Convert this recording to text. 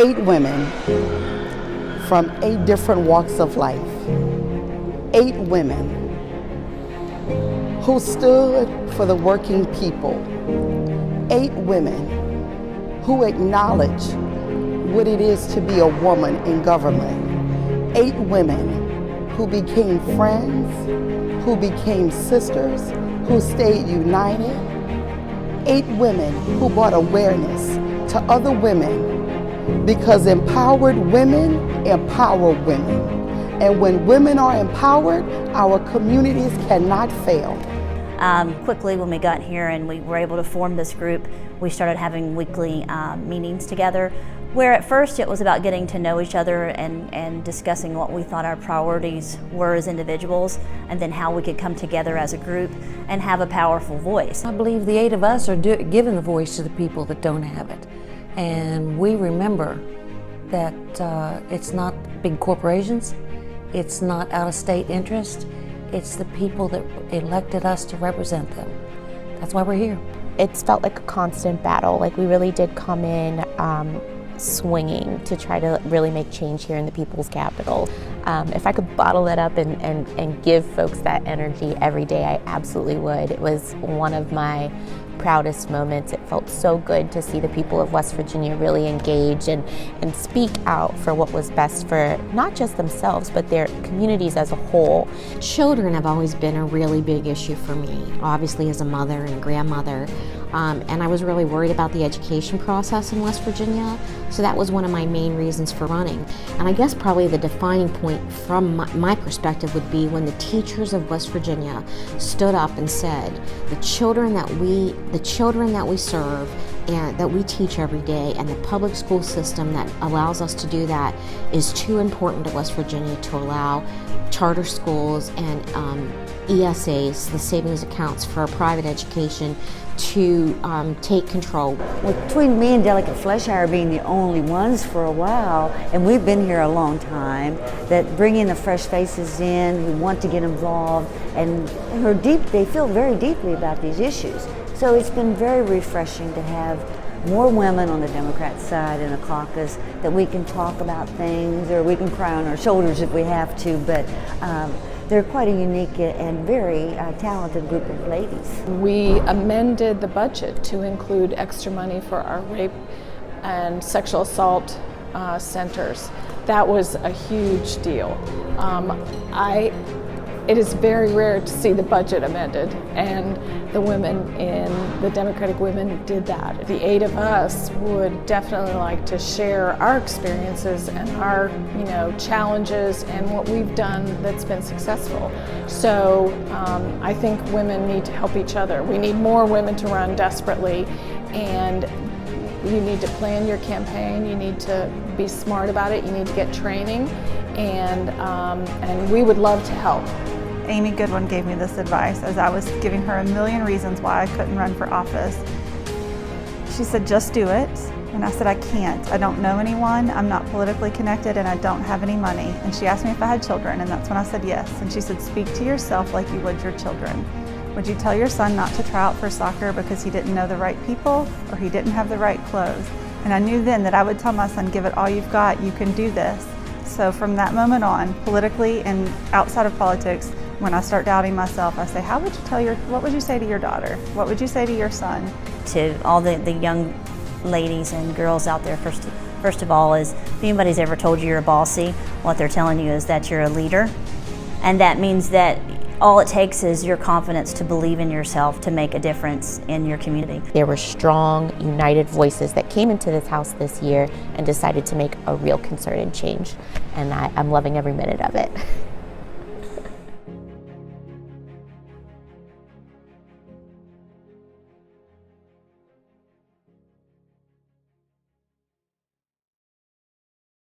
8 women from 8 different walks of life. 8 women who stood for the working people. 8 women who acknowledge what it is to be a woman in government. 8 women who became friends, who became sisters, who stayed united. 8 women who brought awareness to other women, because empowered women empower women. And when women are empowered, our communities cannot fail. Quickly, when we got here and we were able to form this group, we started having weekly meetings together, where at first it was about getting to know each other and discussing what we thought our priorities were as individuals, and then how we could come together as a group and have a powerful voice. I believe the 8 of us are giving the voice to the people that don't have it. And we remember that it's not big corporations, it's not out-of-state interest, it's the people that elected us to represent them. That's why we're here. It's felt like a constant battle. Like, we really did come in swinging to try to really make change here in the People's Capital. If I could bottle it up and give folks that energy every day, I absolutely would. It was one of my proudest moments. It felt so good to see the people of West Virginia really engage and speak out for what was best for not just themselves, but their communities as a whole. Children have always been a really big issue for me, obviously as a mother and grandmother. And I was really worried about the education process in West Virginia, so that was one of my main reasons for running. And I guess probably the defining point from my perspective would be when the teachers of West Virginia stood up and said, the children that we serve and that we teach every day, and the public school system that allows us to do that, is too important to West Virginia to allow charter schools and ESAs, the savings accounts for our private education, to take control. Between me and Delicate Fleshire being the only ones for a while, and we've been here a long time, that bringing the fresh faces in who want to get involved and they feel very deeply about these issues. So it's been very refreshing to have more women on the Democrat side in a caucus, that we can talk about things, or we can cry on our shoulders if we have to, but they're quite a unique and very talented group of ladies. We amended the budget to include extra money for our rape and sexual assault centers. That was a huge deal. It is very rare to see the budget amended, and the women the Democratic women did that. The 8 of us would definitely like to share our experiences and our challenges and what we've done that's been successful. So I think women need to help each other. We need more women to run desperately, and you need to plan your campaign, you need to be smart about it, you need to get training, and we would love to help. Amy Goodwin gave me this advice as I was giving her a million reasons why I couldn't run for office. She said, just do it. And I said, I can't. I don't know anyone, I'm not politically connected, and I don't have any money. And she asked me if I had children, and that's when I said yes. And she said, speak to yourself like you would your children. Would you tell your son not to try out for soccer because he didn't know the right people or he didn't have the right clothes? And I knew then that I would tell my son, give it all you've got, you can do this. So from that moment on, politically and outside of politics, when I start doubting myself, I say, what would you say to your daughter? What would you say to your son? To all the young ladies and girls out there, first of all, is if anybody's ever told you you're bossy, what they're telling you is that you're a leader. And that means that all it takes is your confidence to believe in yourself to make a difference in your community. There were strong, united voices that came into this house this year and decided to make a real concerted change. And I'm loving every minute of it.